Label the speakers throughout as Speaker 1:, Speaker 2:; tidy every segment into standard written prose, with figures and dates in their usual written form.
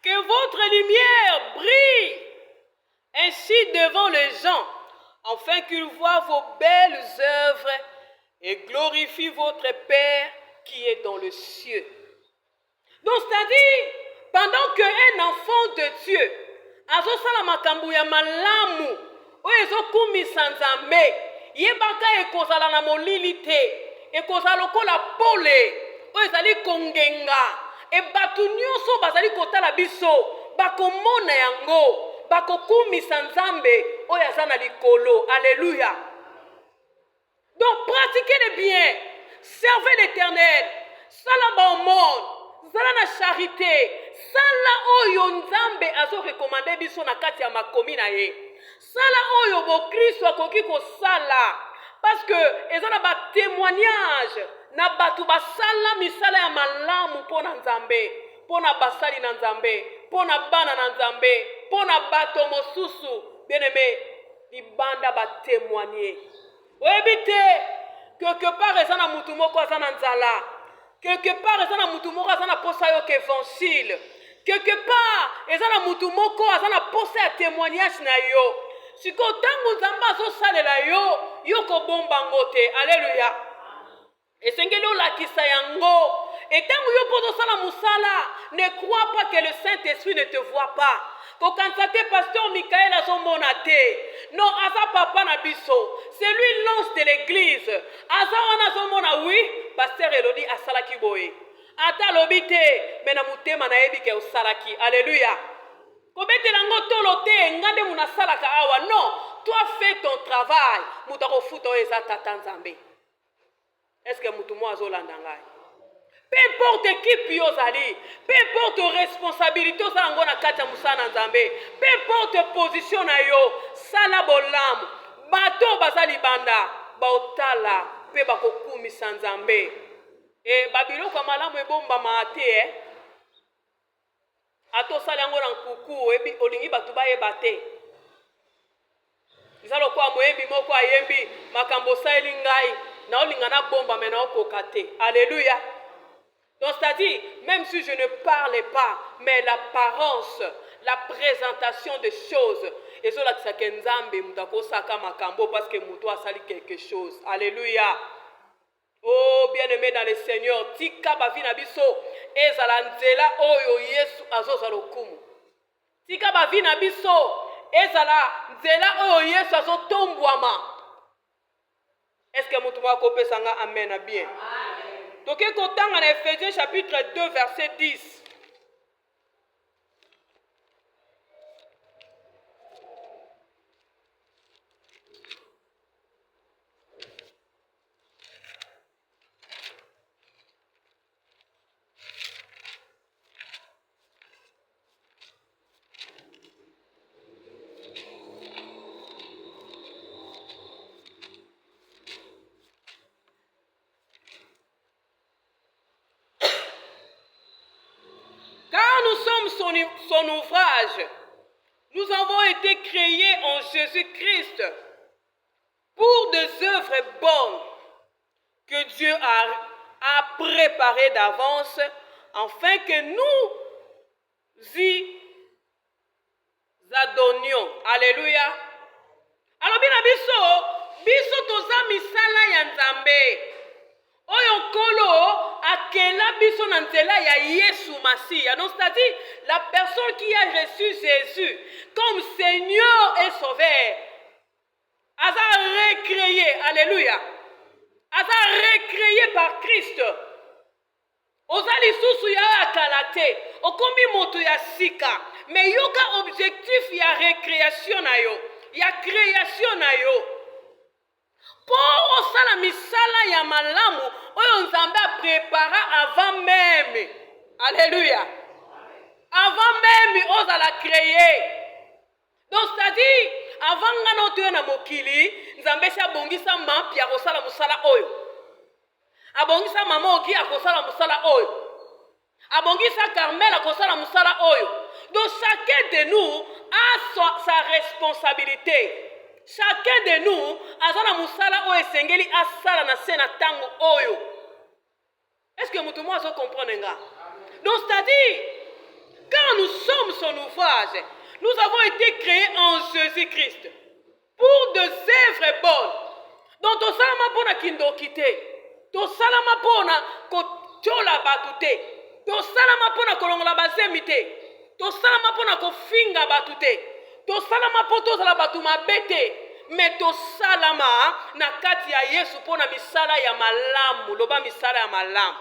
Speaker 1: Que votre lumière brille ainsi devant les gens, afin qu'ils voient vos belles œuvres et glorifient votre Père qui est dans le ciel. Donc, c'est-à-dire, pendant qu'un enfant de Dieu azosala makambo ya malamu oyo ezokumisa Nzambe, yebaka ekozala na molili te, ekozala lokola pole oyo ezali kongenga, e bato nyonso bazali kotala biso bakomona yango, bakokumisa Nzambe oyo aza na likolo. Alléluia. Donc pratiquez le bien, servez l'Éternel, sala baomone, zala na charité, sala oyo Nzambe azo recommandé biso na kati ya makomi na ye, sala oyo bo Kristo akoki kosala, parce que ezana ba témoignage na batu basala misala ya malamu pona Nzambe, pona basali na Nzambe, pona bana na Nzambe, pona bato mosusu. Bien-aimé, libanda ba témoigner. Oebite, quelque part ezana mutu moko azana nzala, quelque part ezana mutu moko azana posa yo évangile, quelque part ezana mutu moko azana posa ya témoignage na yo. Siko tangu Nzambe azosalela yo, yo kobomba ngote. Alléluia. Esengeli olakisa yango. Et tangu yo pozosala musala, ne crois pas que le Saint-Esprit ne te voit pas. Kokansate pasteur Michael azomona te. Non, aza papa na biso. C'est lui l'ange de l'église. Aza wana azomona, oui, pasteur Elodie asalaki boye. Ata lobite, mena mutema na yebi ke usalaki. Alléluia. Kobete lango tolo te, ngande munasalaka awa. Non, toi fais ton travail. Mutako futo eza tata Nzambe. Est-ce que mutumo azolanda ngai? Peu importe qui piozali, peu importe responsabilité osalango na kati ya musana Nzambe, peu importe position na yo, sala bolamu, bato bazali banda, baotala, pe bakokumisa Nzambe. E babiloko malamu ebomba maate, ato sala yango na nkuku, ebi olingi batu bayeba te. Izalo kwa moyebi moko ayembi, makambo saeli ngai, na olinga na bomba mena okoka te. Alléluia. Donc c'est-à-dire, même si je ne parle pas, mais l'apparence, la présentation des choses, et cela qui s'appelle Nzambe, mutako saka makambo parce que muto a sali quelque chose. Alléluia. Oh bien-aimé dans le Seigneur, tika bavi na biso, ezala nzela oyo Yesu azoza lokumu. Tika bavi na biso, ezala nzela oyo Yesu azotombwama. Est-ce que mutu mwako pesanga amen a bien? Donc, quand on a Ephésiens chapitre 2, verset 10. Son ouvrage, nous avons été créés en Jésus-Christ pour des œuvres bonnes que Dieu a préparées d'avance afin que nous y adonnions. Alléluia. Alors biso toza misala ya Nzambe. Oyo kolo akela biso na nzela ya Yesu Masiya. Donc c'est-à-dire la personne qui a reçu Jésus comme Seigneur et Sauveur, aza recréé, alléluia, aza recréé par Christ. Ozali susu ya akalate, okomi moto ya sika, mais yoka objectif ya récréation na yo, ya création na yo. Pour osala misala ya malamu oyo Nzambe a préparé avant même. Alléluia. Avant même osala créer. Donc c'est-à-dire avant ngana otoyo na mokili Nzambe si abongisa mampia kosala musala oyo. Abongisa mama oki akosala musala oyo. Abongisa Carmel akosala musala oyo. Donc chacun de nous a sa responsabilité. Chacun de nous azana musala oyo esengeli asala na sena tango oyo. Est-ce que mutumo azo comprendre nga? Donc c'est-à-dire Quand nous sommes son ouvrage, nous avons été créés en Jésus-Christ pour des œuvres bonnes. Donc, tosalama pona kindokite, tosalama pona kochola batute, tosalama pona kolongola bazemite, tosalama pona kofinga batute, tosalama po tozala batu mabete. Mais tosalama na kati ya Yesu pona misala ya malamu, loba misala ya malamu.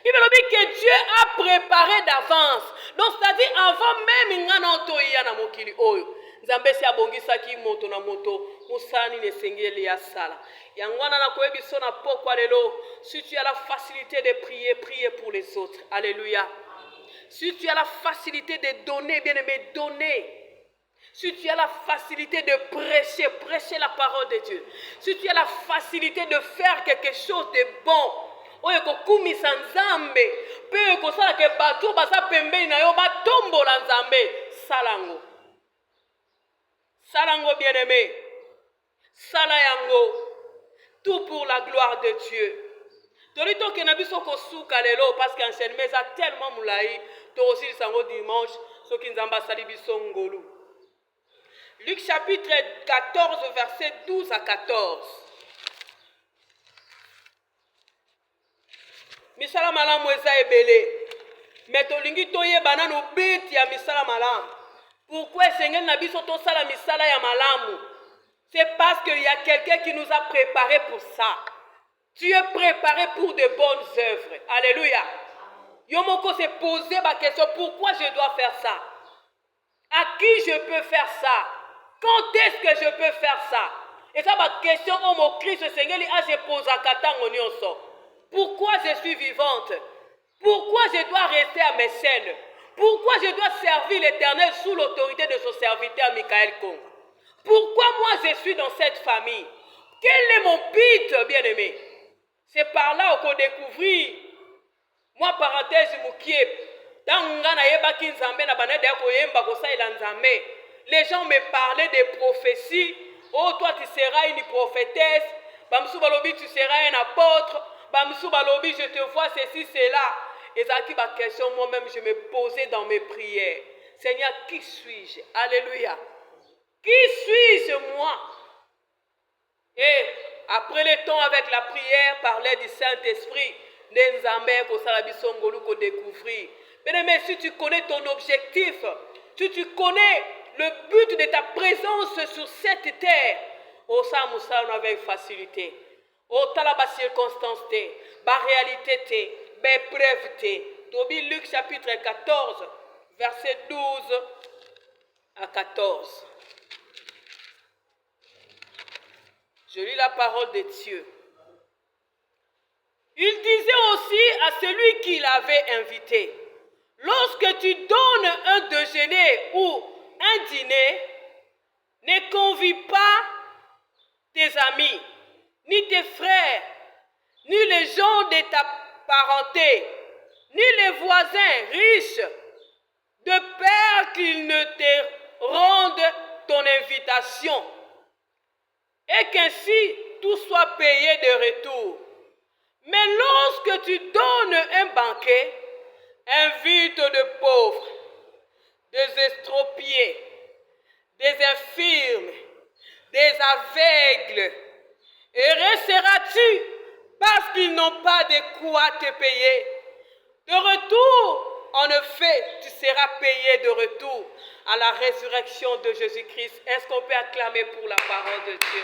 Speaker 1: Bible dit que Dieu a préparé d'avance. Donc c'est-à-dire avant même ngana otoya na mokili oyo. Nzambe si abongisaki moto na moto, musani ne sengeli ya sala. Yangwana na koyebiso na pokwa lelo, si tu as la facilité de prier, priez pour les autres. Alléluia. Si tu as la facilité de donner, bien aimé, donner. Si tu as la facilité de prêcher, prêcher la parole de Dieu. Si tu as la facilité de faire quelque chose de bon, oyo kokumisa nzambe, pe kosala ke bato baza pembeni na yo batombola nzambe, salango. Salango bien-aimé. Sala yango. Tout pour la gloire de Dieu. Torito ke na biso kosuka lelo parce qu'enseignement ça tellement moulayi, to aussi sango dimanche, soki nzamba sali biso ngolu. Luc chapitre 14, verset 12 à 14. Misala malamu eza ebele. Mais tolingi toyeba nanu biti ya misala malamu. Pourquoi Seigneur na biso tosala misala ya malamu? C'est parce qu'il y a quelqu'un qui nous a préparé pour ça. Tu es préparé pour de bonnes œuvres. Alléluia. Yomoko s'est posé ma question, pourquoi je dois faire ça? À qui je peux faire ça? Quand est-ce que je peux faire ça? Et ça, ma question, oh mon Christ, Seigneur, je pose à Katango Nyonso. Pourquoi je suis vivante? Pourquoi je dois rester à mes scènes? Pourquoi je dois servir l'Éternel sous l'autorité de son serviteur Michael Kong? Pourquoi moi je suis dans cette famille? Quel est mon but, bien-aimé? C'est par là qu'on découvrit. Moi, parenthèse, les gens me parlaient des prophéties. Oh, toi, tu seras une prophétesse. Bamsou Balobi, tu seras un apôtre. Bamsou Balobi, je te vois ceci, cela. Et ça qui ma question, moi-même, je me posais dans mes prières. Seigneur, qui suis-je? Alléluia. Qui suis-je, moi? Et après le temps avec la prière, parlait du Saint-Esprit, mais si tu connais ton objectif, si tu connais le but de ta présence sur cette terre, oh ça, on avait une facilité. Oh, t'as la circonstance, la réalité, la preuve. Tobi Luc chapitre 14, verset 12 à 14. Je lis la parole de Dieu. Il disait aussi à celui qui l'avait invité, lorsque tu donnes un déjeuner ou un dîner, ne convie pas tes amis, ni tes frères, ni les gens de ta parenté, ni les voisins riches, de peur qu'ils ne te rendent ton invitation, et qu'ainsi tout soit payé de retour. Mais lorsque tu donnes un banquet, invite de pauvres, des estropiés, des infirmes, des aveugles, et resteras-tu parce qu'ils n'ont pas de quoi te payer. De retour, en effet, tu seras payé de retour à la résurrection de Jésus-Christ. Est-ce qu'on peut acclamer pour la parole de Dieu?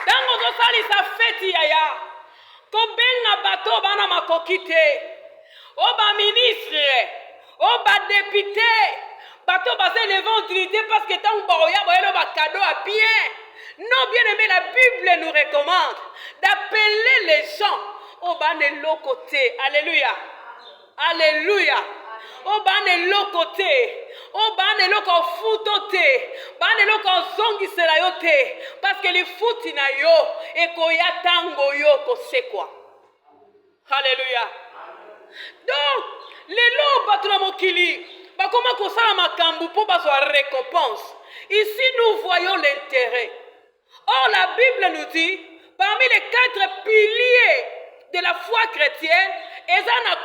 Speaker 1: Dans notre salle, ça fait yaya. Kobenga bato bana makokite. Oba ministre, oba député. Bato basé l'évangélité parce que tant baroya boyelo ba cadeau à bien. Non, bien aimé, la Bible nous recommande d'appeler les gens au bas de l'autre côté. Alléluia. Alléluia. Au bas de l'autre côté. Au bas de l'autre foutoté. Bas de l'autre zongi selayote. Parce que les foutina yo et koya tango yo kose quoi. Alléluia. Donc, les lots batramokili. Bah comment qu'on ça makambu pour besoin récompense. Ici nous voyons l'intérêt. Or la Bible nous dit, parmi les 4 piliers de la foi chrétienne, eza na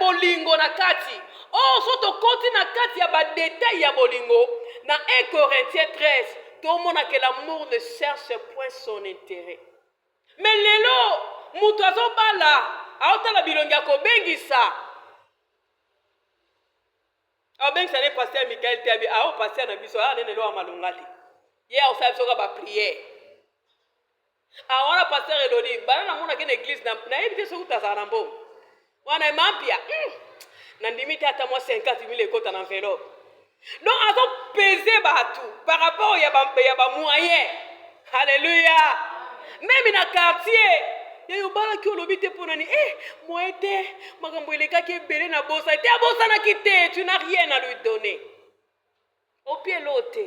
Speaker 1: bolingo na kati. Oh, so tokoti na kati ya ba détail ya bolingo na 1 Corinthiens 13, tomona que l'amour ne cherche point son intérêt. Mais lelo mutu azobala aotala bilongi ya kobengisa. Abengisa ne pasteur Michael Tiabi ao pasteur na biso nene lo amalonga te. Ye osala biso ka ba prière. Awana pasteur Elodi bana na mona ke na église na yebite so utazala na mbongo. Wana mampia na ndimite ata moi 50,000 ekota na enveloppe. Donc azo peser batou par rapport ya ba moyen. Alléluia. Même na quartier yo bala ki olobi te ponani moyen te makambo eleka ki ebele na bosa te abosa na kite, tu n'as rien à lui donner. Au pied l'autre.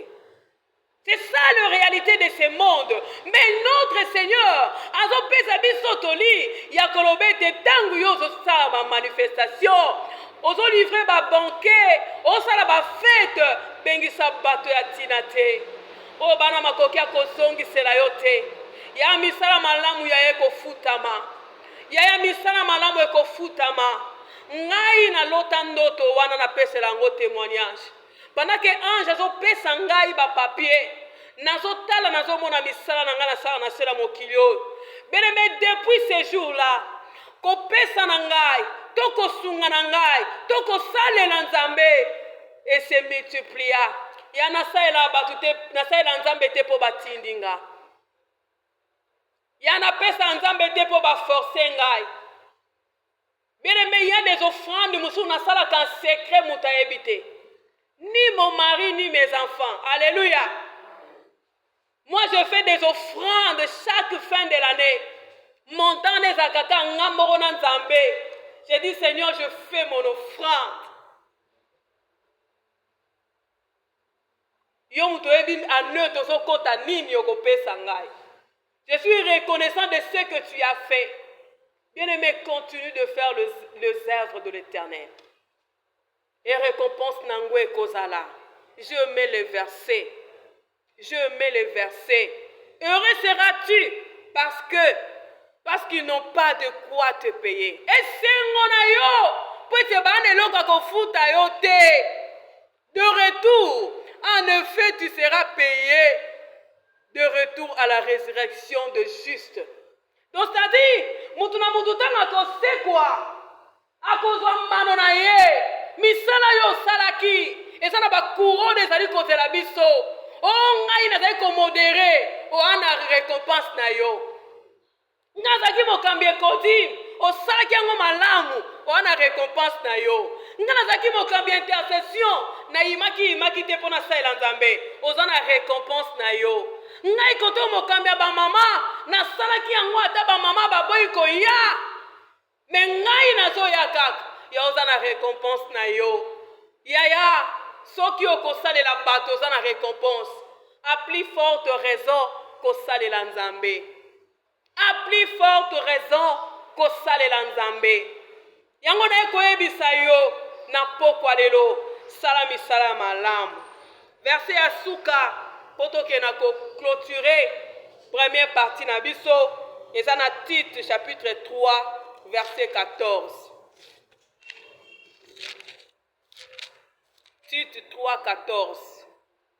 Speaker 1: C'est ça la réalité de ce monde. Mais notre Seigneur, azo pesa biso toli ya kolobe te tangu yo zo sa ma manifestation. Ozo livrer ba banquet, osala ba fête, bengisa bato ya tinate. O bana makoki ya kozongisela yo te. Ya misala malamu ya eko futama. Ya misala malamu eko futama. Ngai na lota ndoto wana na pesela ngo témoignage. Pendant que ange azo pesa ngai ba papier, nazo tala nazo mona misala na nga na sala na sela mokilio. Mais depuis ce jour-là, ko pesa na ngai, to ko sunga na ngai, to ko salela nzambe et se multiplia. Ya na sala batu te na sala nzambe te po batindinga. Ya na pesa nzambe te po ba forcer ngai. Bien-aimé, il y a des offrandes musu na sala kan secret muta ebite. Ni mon mari, ni mes enfants. Alléluia. Moi, je fais des offrandes chaque fin de l'année. Montant les akaka ngamorona nzambe. J'ai dit, Seigneur, je fais mon offrande. Yo muto ebi ane tozo kota nini yoko pesa ngai. Je suis reconnaissant de ce que tu as fait. Bien-aimé, continue de faire les œuvres de l'Éternel. Et récompense Nangwe Kozala. Je mets les versets. Je mets les versets. Heureux seras-tu parce qu'ils n'ont pas de quoi te payer. Et c'est mon ayo. Puis te bane loka kofuta yo te. De retour, en effet, tu seras payé. De retour à la résurrection de juste. Donc c'est-à-dire, mutuna mututanga to c'est quoi? Akozwa mano na ye. Misala yo salaki. Eza na ba couronne ezali kozela biso. O ngai nazali ko modéré. O ana récompense na yo. Ngazaki mokambi ekodi. O salaki yango malamu. O ana récompense na yo. Ngazaki mokambi intercession. Na imaki te pona saela nzambe. O zana récompense na yo. Ngai koto mokambi ba mama. Na salaki yango ata ba mama baboyi ko ya. Mais ngai nazo ya kaka. Ya ozana récompense na yo. Yaya, soki okosalela bato ozana récompense. A plus forte raison kosalela nzambe. A plus forte raison kosalela nzambe. Yango na ekoyebisa yo na pokwa lelo salami salama lamb. Verset ya suka poto ke na ko clôturer première partie na biso eza na Tite chapitre 3 verset 14. Tite 3, 14.